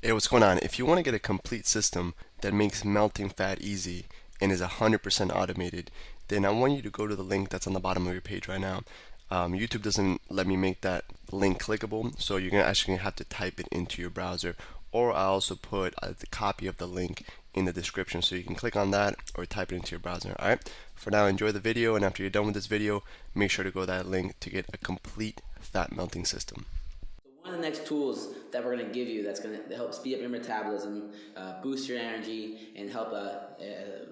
Hey, what's going on? If you want to get a complete system that makes melting fat easy and is 100% automated, then I want you to go to the link that's on the bottom of your page right now. YouTube doesn't let me make that link clickable, so you're gonna actually have to type it into your browser, or I also put the copy of the link in the description, so you can click on that or type it into your browser. All right. For now, enjoy the video, and after you're done with this video, make sure to go to that link to get a complete fat melting system. So one of the next tools that we're going to give you that's going to help speed up your metabolism, boost your energy, and help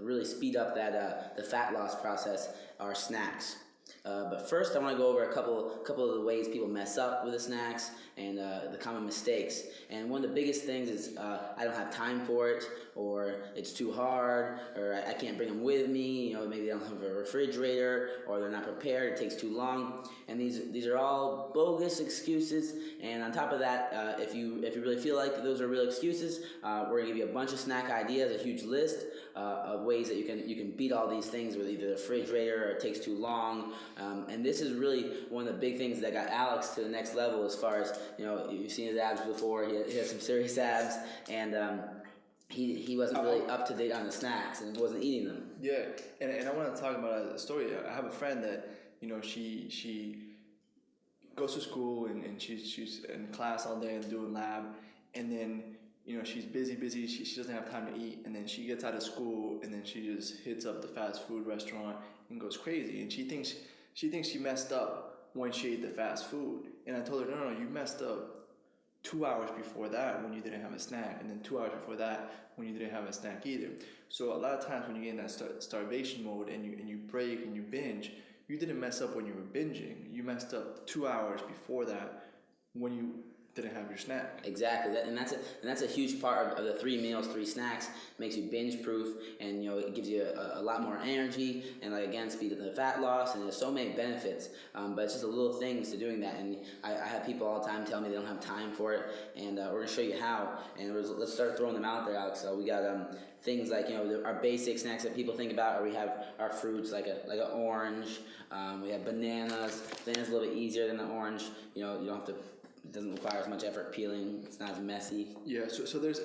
really speed up the fat loss process are snacks. But first, I want to go over a couple of the ways people mess up with the snacks and the common mistakes. And one of the biggest things is I don't have time for it, or it's too hard, or I can't bring them with me. Maybe they don't have a refrigerator, or they're not prepared. It takes too long. And these are all bogus excuses. And on top of that, if you really feel like those are real excuses, we're gonna give you a bunch of snack ideas, a huge list of ways that you can beat all these things with either the refrigerator or it takes too long. And this is really one of the big things that got Alex to the next level as far as, you've seen his abs before. He has some serious abs, and he wasn't really up to date on the snacks and wasn't eating them. Yeah, and I want to talk about a story. I have a friend that she goes to school and she's in class all day and doing lab, and then she's busy. She doesn't have time to eat, and then she gets out of school and then she just hits up the fast food restaurant and goes crazy. And she thinks she messed up when she ate the fast food. And I told her, no, you messed up 2 hours before that when you didn't have a snack, and then 2 hours before that when you didn't have a snack either. So a lot of times when you get in that starvation mode and you break and you binge, you didn't mess up when you were binging. You messed up 2 hours before that when you didn't have your snack. Exactly, and that's a huge part of the 3 meals, 3 snacks. Makes you binge proof, and it gives you a lot more energy, and again, speed up the fat loss, and there's so many benefits. But it's just the little things to doing that, and I have people all the time tell me they don't have time for it, and we're gonna show you how. And let's start throwing them out there, Alex. So we got things like our basic snacks that people think about, or we have our fruits like an orange. We have bananas. Bananas a little bit easier than the orange. You don't have to. It doesn't require as much effort peeling. It's not as messy. Yeah, so there's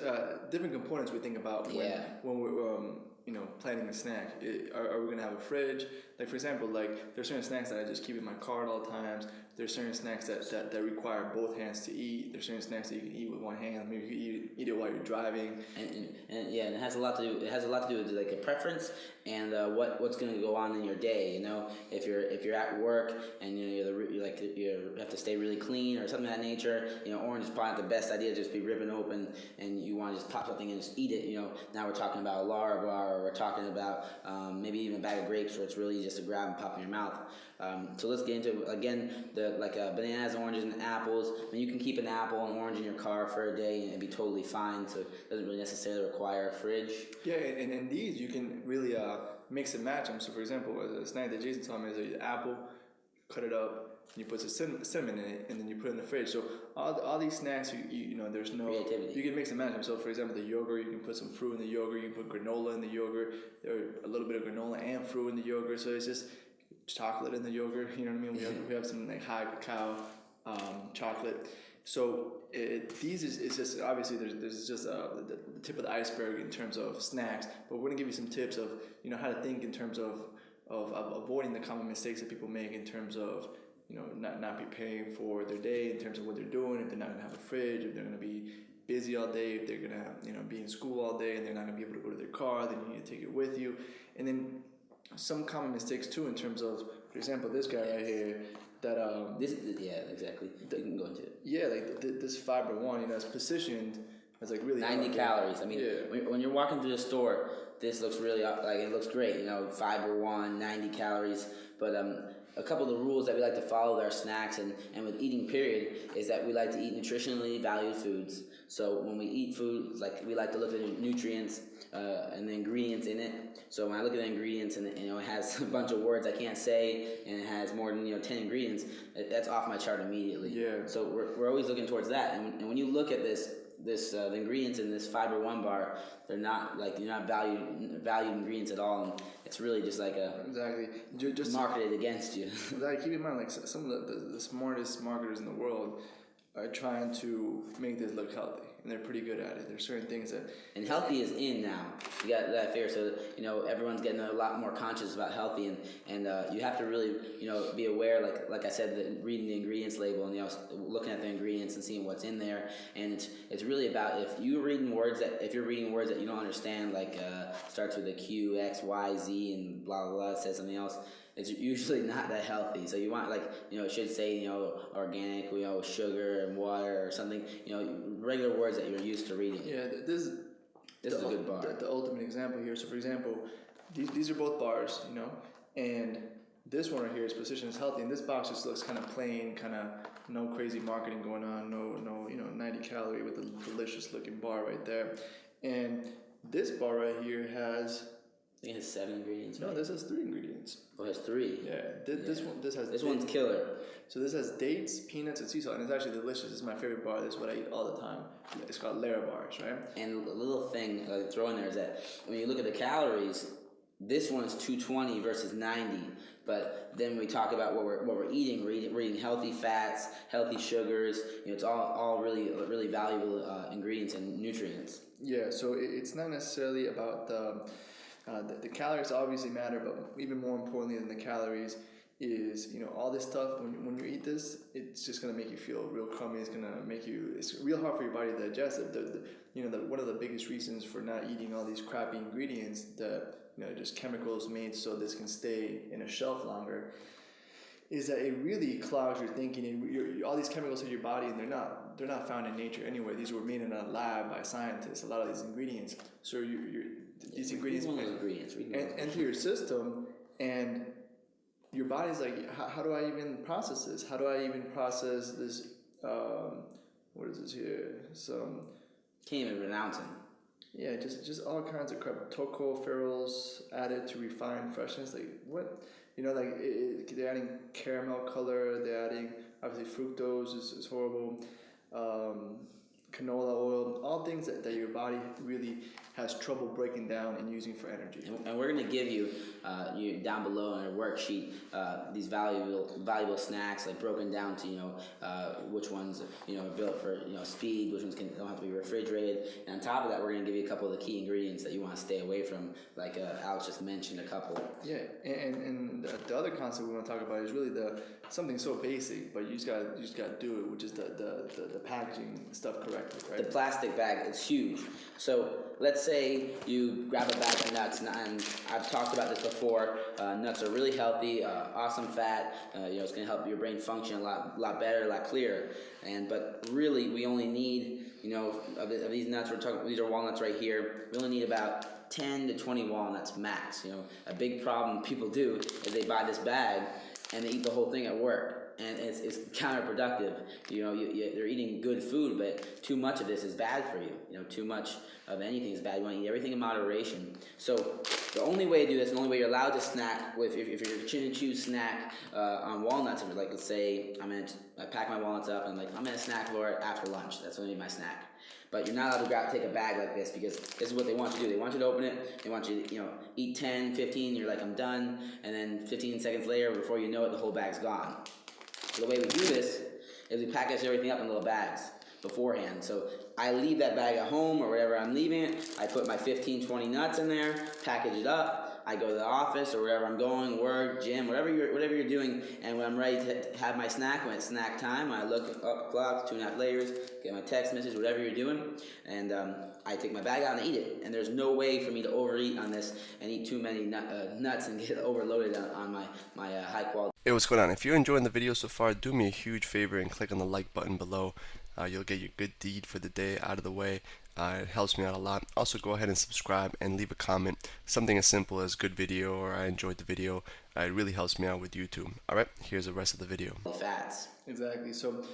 different components we think about when we're planning a snack. Are we gonna have a fridge? Like for example, like there's certain snacks that I just keep in my car at all times. There's certain snacks that require both hands to eat. There's certain snacks that you can eat with one hand. Maybe you can eat it while you're driving. And it has a lot to do. It has a lot to do with like a preference and what's going to go on in your day. If you're at work and you have to stay really clean or something of that nature. Orange is probably not the best idea to just be ripping open, and you want to just pop something and just eat it. Now we're talking about a Lara bar, or we're talking about maybe even a bag of grapes, where it's really just to grab and pop in your mouth. So let's get into again bananas, oranges, and apples. I mean, you can keep an apple and orange in your car for a day and it'd be totally fine. So it doesn't really necessarily require a fridge. Yeah, and these you can really mix and match them. So for example, a snack that Jason told me is an apple, cut it up, and you put some cinnamon in it, and then you put it in the fridge. So all these snacks, there's no creativity. You can mix and match them. So for example, the yogurt, you can put some fruit in the yogurt. You can put granola in the yogurt. There a little bit of granola and fruit in the yogurt. So it's just chocolate in the yogurt. You know what I mean? We have some high cacao chocolate. So these is just obviously there's just the tip of the iceberg in terms of snacks, but we're gonna give you some tips of how to think in terms of avoiding the common mistakes that people make in terms of not preparing for their day, in terms of what they're doing, if they're not gonna have a fridge, if they're gonna be busy all day, if they're gonna be in school all day and they're not gonna be able to go to their car, then you need to take it with you. And then some common mistakes too in terms of, for example, this guy right here. Exactly. You can go into it. Yeah, like this fiber one, it's positioned as like really 90 calories. I mean, when you're walking through the store, this looks really it looks great. Fiber one, 90 calories. But a couple of the rules that we like to follow with our snacks and with eating period is that we like to eat nutritionally valued foods. So when we eat food, we like to look at the nutrients and the ingredients in it. So when I look at the ingredients and it has a bunch of words I can't say and it has more than 10 ingredients, that's off my chart immediately. Yeah. So we're always looking towards that. And when you look at the ingredients in this fiber one bar, they're not valued ingredients at all, and it's really just like exactly just marketed against you. Exactly. Keep in mind, like some of the smartest marketers in the world are trying to make this look healthy, and they're pretty good at it. There's certain things that... And healthy is in now. You got that fear. So, everyone's getting a lot more conscious about healthy, and you have to really, be aware, like I said, reading the ingredients label and, looking at the ingredients and seeing what's in there. And it's really about if you're reading words that you don't understand, like starts with a Q, X, Y, Z, and blah, blah, blah, it says something else, it's usually not that healthy. So you want, it should say, organic, sugar and water or something, regular words that you're used to reading. Yeah, this is a good bar. The ultimate example here. So for example, these are both bars, and this one right here is positioned as healthy, and this box just looks kind of plain, kind of no crazy marketing going on, no 90 calorie with a delicious looking bar right there. And this bar right here has... I think it has 7 ingredients. No, right? this has 3 ingredients. Oh, it has 3. Yeah, this one's killer. So this has dates, peanuts, and sea salt, and it's actually delicious. This is my favorite bar. This is what I eat all the time. It's called Lara bars, right? And a little thing I throw in there is that when you look at the calories, this one's 220 versus 90. But then we talk about what we're eating. We're eating healthy fats, healthy sugars. It's all really valuable ingredients and nutrients. Yeah. So it's not necessarily about the calories obviously matter, but even more importantly than the calories is all this stuff. When you eat this, it's just gonna make you feel real crummy. It's real hard for your body to digest it. One of the biggest reasons for not eating all these crappy ingredients that just chemicals made so this can stay in a shelf longer, is that it really clogs your thinking, and all these chemicals in your body, and they're not found in nature anyway. These were made in a lab by scientists. A lot of these ingredients. So these ingredients enter your system, and your body's like, how do I even process this? How do I even process this? What is this here? Can't even pronounce them. Yeah, just all kinds of crap. Tocopherols added to refine freshness. Like what? They're adding caramel color. They're adding, obviously, fructose is horrible. Canola oil, all things that your body really has trouble breaking down and using for energy. And we're going to give you down below in our worksheet these valuable snacks, like broken down to which ones are built for speed, which ones don't have to be refrigerated. And on top of that, we're going to give you a couple of the key ingredients that you want to stay away from, like Alex just mentioned a couple. Yeah, and the other concept we want to talk about is really something so basic, but you just got to do it, which is the packaging stuff correctly. Right? The plastic bag, it's huge. So let's say you grab a bag of nuts, and I've talked about this before. Nuts are really healthy, awesome fat. It's going to help your brain function a lot better, a lot clearer. But really, we only need, of these nuts, these are walnuts right here. We only need about 10 to 20 walnuts max. A big problem people do is they buy this bag and they eat the whole thing at work. And it's counterproductive. They're eating good food, but too much of this is bad for you. Too much of anything is bad. You want to eat everything in moderation. So the only way to do this, the only way you're allowed to snack with, if you're going to choose snack on walnuts, and let's say I pack my walnuts up and I'm gonna snack for it after lunch. That's going to be my snack. But you're not allowed to go out and take a bag like this, because this is what they want you to do. They want you to open it. They want you to eat 10, 15. You're like, I'm done. And then 15 seconds later, before you know it, the whole bag's gone. So the way we do this is we package everything up in little bags beforehand. So I leave that bag at home or wherever I'm leaving it. I put my 15, 20 nuts in there, package it up. I go to the office or wherever I'm going, work, gym, whatever you're doing. And when I'm ready to have my snack, when it's snack time, I look up clock, 2.5 layers, get my text message, whatever you're doing, and I take my bag out and eat it. And there's no way for me to overeat on this and eat too many nuts and get overloaded on my high quality. Hey, what's going on? If you're enjoying the video so far, do me a huge favor and click on the like button below. You'll get your good deed for the day out of the way. It helps me out a lot. Also, go ahead and subscribe and leave a comment. Something as simple as good video or I enjoyed the video. It really helps me out with YouTube. Alright, here's the rest of the video. Fats. Exactly. So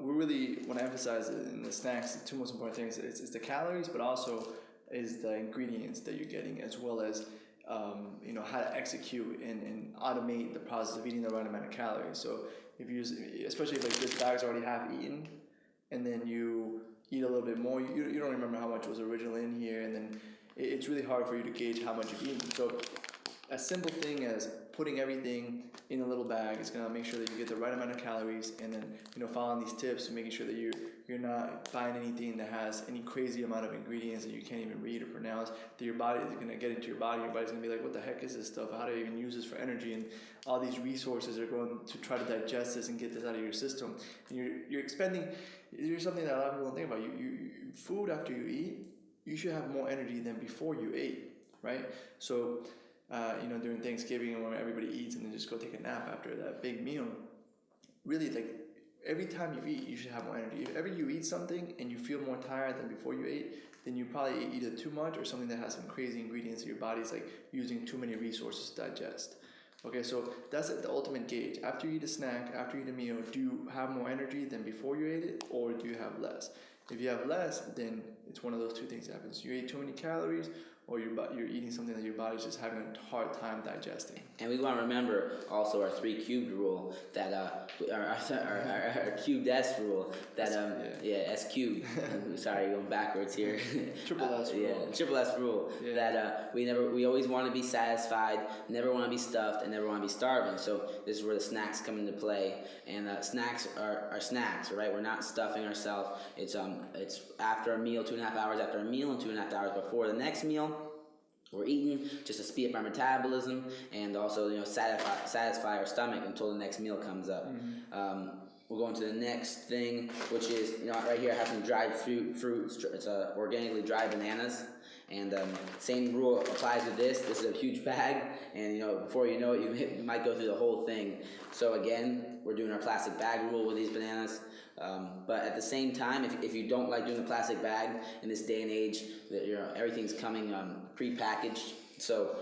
we really want to emphasize in the snacks, the two most important things is the calories, but also is the ingredients that you're getting, as well as how to execute and automate the process of eating the right amount of calories. So if you especially if this bag's already half eaten, and then you eat a little bit more, you don't remember how much was originally in here, and then it's really hard for you to gauge how much you've eaten. So a simple thing as putting everything in a little bag is going to make sure that you get the right amount of calories, and then following these tips and making sure that you're not buying anything that has any crazy amount of ingredients that you can't even read or pronounce, that your body is going to get into your body's going to be like, what the heck is this stuff? How do I even use this for energy? And all these resources are going to try to digest this and get this out of your system. And you're expending, here's something that a lot of people don't think about. Food after you eat, you should have more energy than before you ate, right? So, during Thanksgiving when everybody eats and then just go take a nap after that big meal, really, like, every time you eat, you should have more energy. If ever you eat something and you feel more tired than before you ate, then you probably ate either too much or something that has some crazy ingredients that your body's like using too many resources to digest. Okay, so that's the ultimate gauge. After you eat a snack, after you eat a meal, do you have more energy than before you ate it, or do you have less? If you have less, then it's one of those two things happens. You ate too many calories, or you're eating something that your body's just having a hard time digesting. And we want to remember also our 3 cubed rule, that our cubed S rule, that S cubed. Sorry, going backwards here. Triple S rule. Yeah, triple S rule. Yeah. That we always want to be satisfied, never want to be stuffed, and never want to be starving. So this is where the snacks come into play. And snacks are snacks, right? We're not stuffing ourselves. It's after a meal, 2.5 hours after a meal, and 2.5 hours before the next meal. We're eating just to speed up our metabolism and also satisfy our stomach until the next meal comes up. Mm-hmm. We'll go into the next thing, which is right here I have some dried fruit. It's organically dried bananas. And same rule applies to this. This is a huge bag, and before you know it, you might go through the whole thing. So again, we're doing our plastic bag rule with these bananas. But at the same time, if you don't like doing the plastic bag in this day and age, everything's coming pre-packaged. So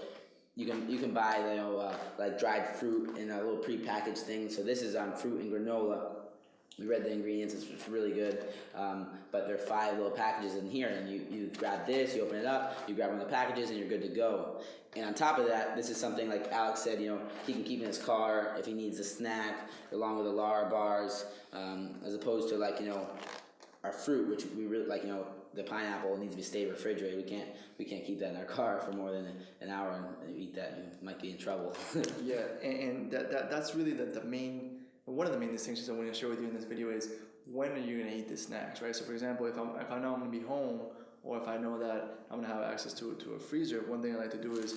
you can buy like dried fruit in a little pre-packaged thing. So this is fruit and granola. We read the ingredients, it's really good, but there are 5 little packages in here, and you grab this, you open it up, you grab one of the packages, and you're good to go. And on top of that, this is something like Alex said, he can keep in his car if he needs a snack, along with the Lara bars, as opposed to our fruit, which we really like, the pineapple needs to stay refrigerated. We can't keep that in our car for more than an hour and eat that. You might be in trouble. Yeah, and that's really the main. One of the main distinctions I want to share with you in this video is when are you going to eat the snacks, right? So for example, if I know I'm going to be home, or if I know that I'm going to have access to a freezer, one thing I like to do is,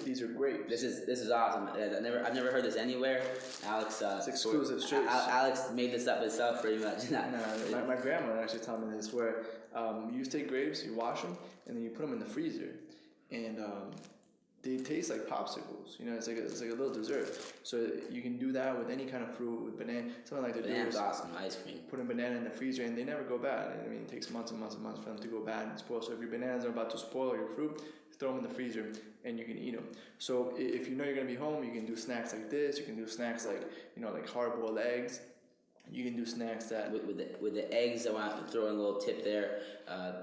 these are great. This is awesome. I've never heard this anywhere. Alex, it's exclusive. Alex made this up himself pretty much. No, my grandma actually taught me this, where you take grapes, you wash them, and then you put them in the freezer, and they taste like popsicles. It's like a little dessert. So you can do that with any kind of fruit, with banana. Something like that. Banana's awesome. Ice cream. Put a banana in the freezer, and they never go bad. I mean, it takes months and months and months for them to go bad and spoil. So if your bananas are about to spoil, or your fruit, throw them in the freezer, and you can eat them. So if you're gonna be home, you can do snacks like this. You can do snacks like like hard-boiled eggs. You can do snacks that with the eggs. I want to throw in a little tip there.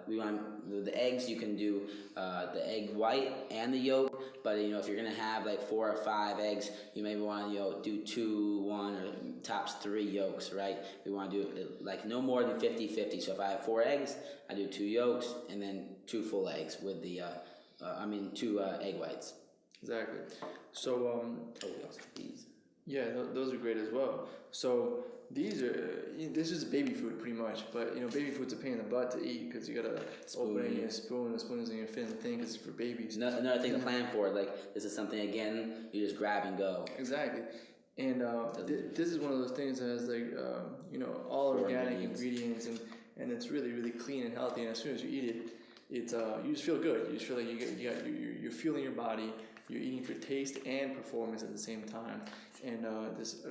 With the eggs, you can do the egg white and the yolk. But if you're gonna have like 4 or 5 eggs, you maybe want to do 2, 1, or tops 3 yolks, right? We want to do like no more than 50-50. So if I have 4 eggs, I do 2 yolks and then 2 full eggs with the 2 egg whites. Exactly. So we also have these. Yeah, those are great as well. So this is baby food pretty much, but baby food's a pain in the butt to eat because you gotta open it in a spoon. The spoon isn't gonna fit in the thing because it's for babies. Another thing to plan for, like this is something again you just grab and go. Exactly, and this is one of those things that has all organic ingredients and it's really really clean and healthy. And as soon as you eat it, it's you just feel good. You just feel like you're fueling your body. You're eating for taste and performance at the same time. And this is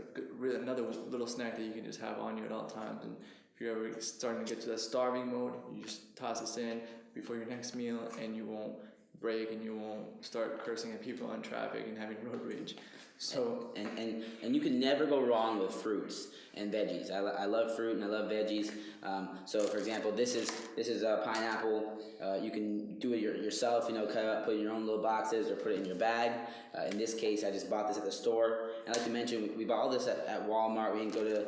another little snack that you can just have on you at all times. And if you're ever starting to get to that starving mode, you just toss this in before your next meal, and you won't break and you won't start cursing at people on traffic and having road rage. So and you can never go wrong with fruits and veggies. I love fruit and I love veggies. So for example, this is a pineapple. You can do it yourself. Cut it up, put it in your own little boxes, or put it in your bag. In this case, I just bought this at the store. And I like to mention, we bought all this at Walmart. We didn't go to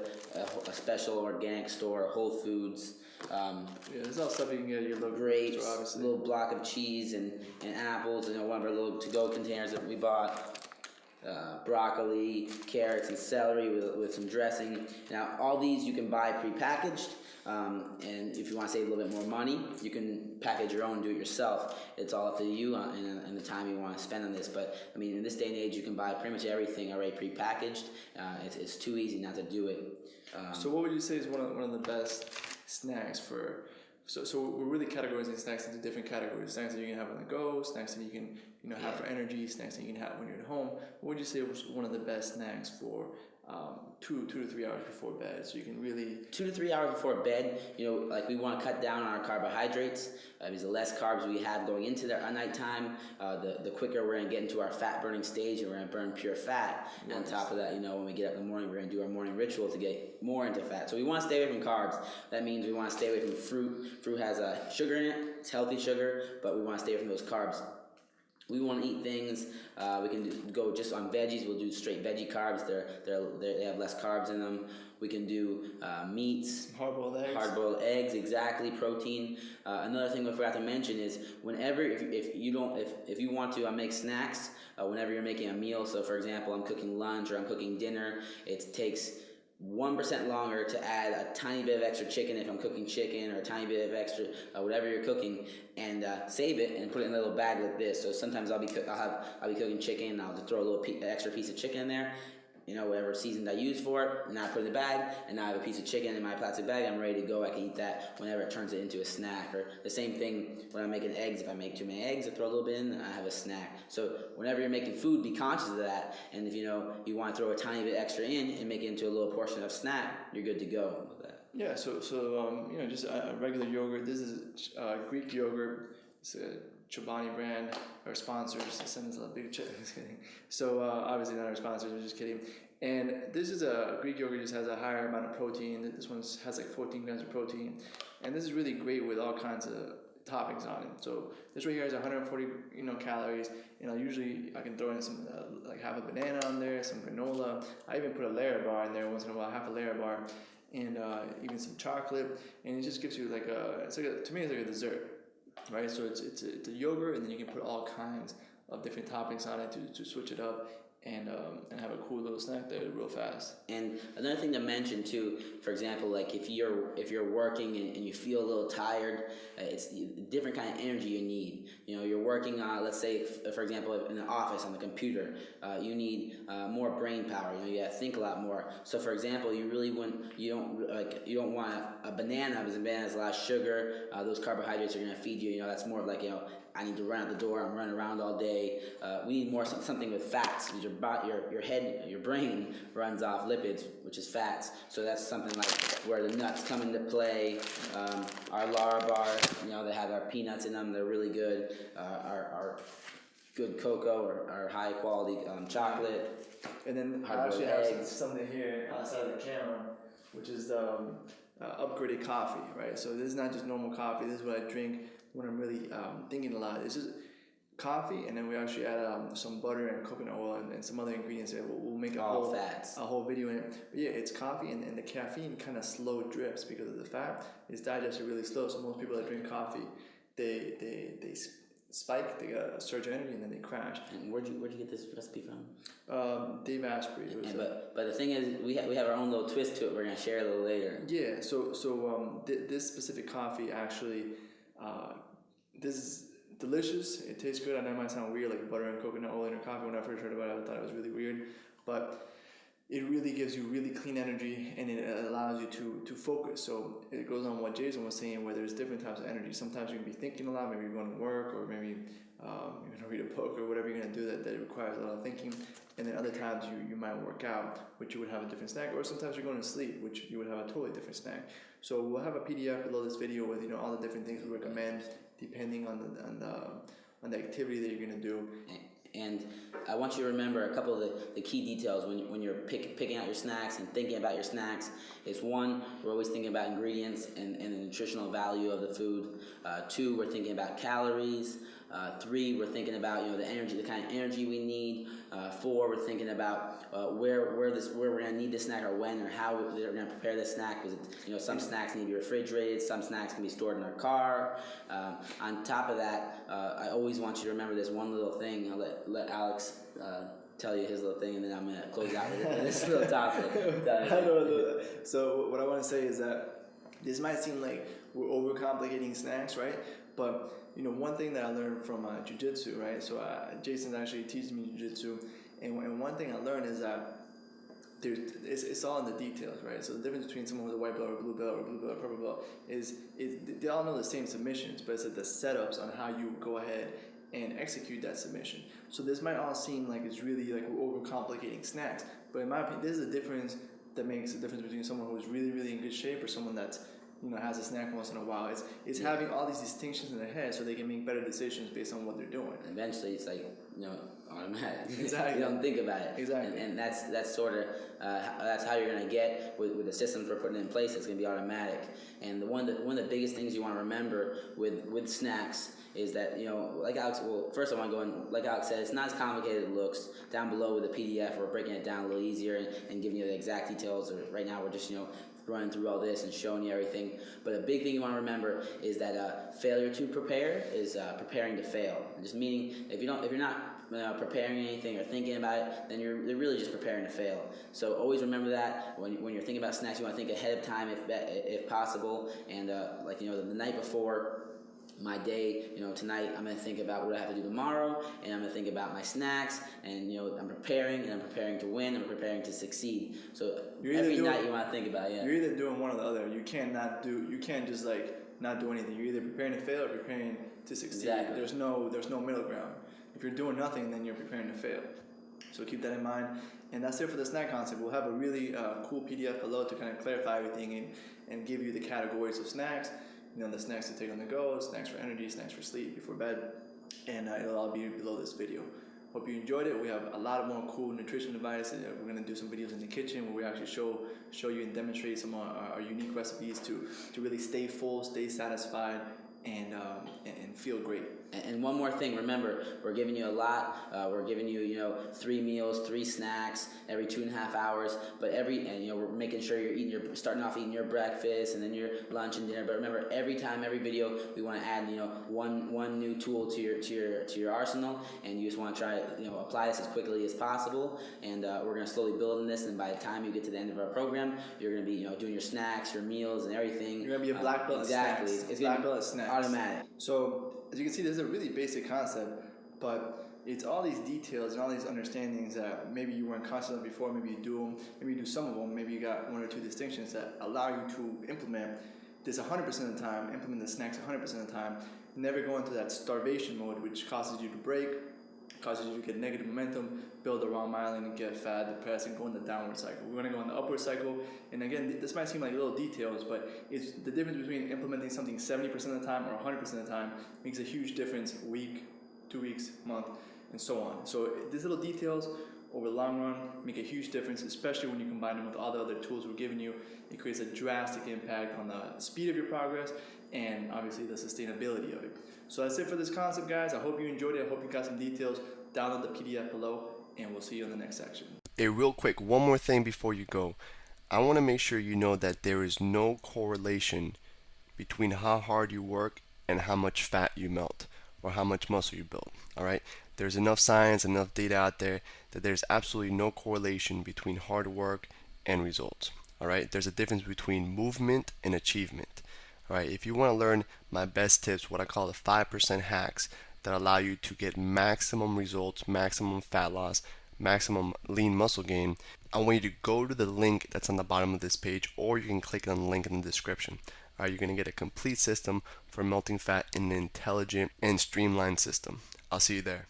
a special organic store, Whole Foods. Yeah, there's all stuff you can get at your local grapes, store, a obviously. little block of cheese, and apples, and one of our little to-go containers that we bought. Broccoli, carrots, and celery with some dressing. Now, all these you can buy prepackaged, and if you want to save a little bit more money, you can package your own and do it yourself. It's all up to you and the time you want to spend on this. But I mean, in this day and age, you can buy pretty much everything already prepackaged. It's too easy not to do it. So, what would you say is one of the best snacks for? So we're really categorizing snacks into different categories. Snacks that you can have on the go, snacks that you can have for energy, snacks that you can have when you're at home. What would you say was one of the best snacks for 2 to 3 hours before bed? So you can really 2 to 3 hours before bed, like we want to cut down on our carbohydrates. Because the less carbs we have going into our nighttime, the quicker we're going to get into our fat burning stage, and we're going to burn pure fat. And on top of that, when we get up in the morning, we're going to do our morning ritual to get more into fat. So we want to stay away from carbs. That means we want to stay away from fruit. Fruit has sugar in it. It's healthy sugar, but we want to stay away from those carbs. We want to eat things. We can go just on veggies. We'll do straight veggie carbs. They have less carbs in them. We can do meats, hard-boiled eggs, exactly. Protein. Another thing we forgot to mention is whenever if you want to make snacks, whenever you're making a meal. So for example, I'm cooking lunch or I'm cooking dinner. It takes 1% longer to add a tiny bit of extra chicken if I'm cooking chicken, or a tiny bit of extra whatever you're cooking, and save it and put it in a little bag like this. So sometimes I'll be cooking chicken, and I'll just throw a little extra piece of chicken in there, whatever seasoned I use for it, and now I put it in the bag, and now I have a piece of chicken in my plastic bag. I'm ready to go. I can eat that whenever it turns it into a snack. Or the same thing when I'm making eggs. If I make too many eggs, I throw a little bit in, and I have a snack. So whenever you're making food, be conscious of that. And if you want to throw a tiny bit extra in and make it into a little portion of snack, you're good to go with that. Yeah, so just a regular yogurt. This is Greek yogurt. It's a Chobani brand. Our sponsors send us a big check. Just kidding. So obviously not our sponsors. We're just kidding. And this is a Greek yogurt. Just has a higher amount of protein. This one has like 14 grams of protein, and this is really great with all kinds of toppings on it. So this right here has 140 calories. Usually I can throw in some like half a banana on there, some granola. I even put a layer bar in there once in a while, half a layer bar, and even some chocolate. And it just gives you to me it's like a dessert. Right, so it's a yogurt, and then you can put all kinds of different toppings on it to switch it up and have a cool little snack there real fast. And another thing to mention too, for example, like if you're working and you feel a little tired, it's different kind of energy you need. You're working on, let's say, for example, in the office on the computer, you need more brain power. You gotta think a lot more. So for example, you don't want a banana, because a banana has a lot of sugar. Those carbohydrates are gonna feed you. That's more of like I need to run out the door. I'm running around all day. We need more something with fats. Your brain runs off lipids, which is fats. So that's something like where the nuts come into play. Our Lara bars, they have our peanuts in them. They're really good. Our good cocoa or our high quality chocolate. And then I actually have something here outside of the camera, which is upgraded coffee. Right. So this is not just normal coffee. This is what I drink when I'm really thinking a lot. It's just coffee, and then we actually add some butter and coconut oil and some other ingredients there. We'll make a whole video in it. But yeah, it's coffee, and the caffeine kind of slow drips because of the fat. It's digested really slow. So most people that drink coffee, they spike, they got a surge of energy, and then they crash. And where'd you get this recipe from? Dave Asprey. But the thing is, we have our own little twist to it. We're gonna share a little later. Yeah. So this specific coffee actually. This is delicious. It tastes good. I know it might sound weird, like butter and coconut oil in your coffee. When I first heard about it, I thought it was really weird, but it really gives you really clean energy, and it allows you to focus. So it goes on what Jason was saying, where there's different types of energy. Sometimes you can be thinking a lot. Maybe you're going to work, or maybe you're going to read a book, or whatever you're going to do that requires a lot of thinking. And then other times you might work out, which you would have a different snack, or sometimes you're going to sleep, which you would have a totally different snack. So we'll have a PDF below this video with all the different things we recommend depending on the activity that you're going to do. And I want you to remember a couple of the key details when you're picking out your snacks and thinking about your snacks. Is one, we're always thinking about ingredients and the nutritional value of the food. Two, we're thinking about calories. Three, we're thinking about the energy, the kind of energy we need. Four, we're thinking about where we're gonna need the snack, or when, or how we're gonna prepare the snack. Because some snacks need to be refrigerated, some snacks can be stored in our car. On top of that, I always want you to remember this one little thing. I'll let Alex tell you his little thing, and then I'm gonna close out with this little topic. So what I want to say is that this might seem like we're overcomplicating snacks, right? But one thing that I learned from jiu-jitsu, right? So Jason actually teaches me jiu-jitsu, and one thing I learned is that it's all in the details, right? So the difference between someone with a white belt or blue belt or blue belt or purple belt is they all know the same submissions, but it's the setups on how you go ahead and execute that submission. So this might all seem like it's really like we're overcomplicating snacks, but in my opinion, this is a difference that makes a difference between someone who's really, really in good shape or someone that's has a snack once in a while. It's having all these distinctions in their head so they can make better decisions based on what they're doing. Eventually, it's like automatic. Exactly. You don't think about it. Exactly. And that's sort of that's how you're gonna get with the systems we're putting in place. It's gonna be automatic. And one of the biggest things you want to remember with snacks is that like Alex. Well, first I want to go in. Like Alex said, it's not as complicated as it looks. Down below with the PDF, we're breaking it down a little easier and giving you the exact details. Or right now, we're just running through all this and showing you everything. But a big thing you want to remember is that failure to prepare is preparing to fail. And just meaning if you're not preparing anything or thinking about it, then you're really just preparing to fail. So always remember that when you're thinking about snacks, you want to think ahead of time if possible. And the night before my day, tonight I'm going to think about what I have to do tomorrow, and I'm going to think about my snacks, and I'm preparing to win, I'm preparing to succeed. So every night you want to think about it. Yeah. You're either doing one or the other. You can't just not do anything. You're either preparing to fail or preparing to succeed. Exactly. There's no middle ground. If you're doing nothing, then you're preparing to fail. So keep that in mind. And that's it for the snack concept. We'll have a really cool PDF below to kind of clarify everything and give you the categories of snacks. The snacks to take on the go, snacks for energy, snacks for sleep before bed, and it'll all be below this video. Hope you enjoyed it. We have a lot of more cool nutrition advice. We're going to do some videos in the kitchen where we actually show you and demonstrate some of our unique recipes to really stay full, stay satisfied, and feel great. And one more thing, remember, we're giving you a lot. We're giving you, 3 meals, 3 snacks every 2.5 hours. But we're making sure you're starting off eating your breakfast and then your lunch and dinner. But remember, every video, we want to add, one new tool to your arsenal, and you just want to try, apply this as quickly as possible. And we're going to slowly build on this. And by the time you get to the end of our program, you're going to be, doing your snacks, your meals, and everything. You're going to be a black belt. Exactly. Snacks. It's black belt snacks. Automatic. So as you can see, this is a really basic concept, but it's all these details and all these understandings that maybe you weren't conscious of before. Maybe you do them, maybe you do some of them, maybe you got 1 or 2 distinctions that allow you to implement this 100% of the time, implement the snacks 100% of the time, never go into that starvation mode, which causes you to break, causes you to get negative momentum, build the wrong myelin, get fat, depressed, and go in the downward cycle. We're going to go in the upward cycle, and again, this might seem like little details, but it's the difference between implementing something 70% of the time or 100% of the time makes a huge difference week, 2 weeks, month, and so on. So these little details over the long run make a huge difference, especially when you combine them with all the other tools we're giving you. It creates a drastic impact on the speed of your progress and obviously the sustainability of it. So that's it for this concept, guys. I hope you enjoyed it. I hope you got some details. Download the PDF below, and we'll see you in the next section. Hey, real quick, one more thing before you go. I want to make sure you know that there is no correlation between how hard you work and how much fat you melt or how much muscle you build. All right? There's enough science, enough data out there that there's absolutely no correlation between hard work and results. All right? There's a difference between movement and achievement. All right? If you want to learn my best tips, what I call the 5% hacks that allow you to get maximum results, maximum fat loss, maximum lean muscle gain, I want you to go to the link that's on the bottom of this page, or you can click on the link in the description. All right, you're going to get a complete system for melting fat in an intelligent and streamlined system. I'll see you there.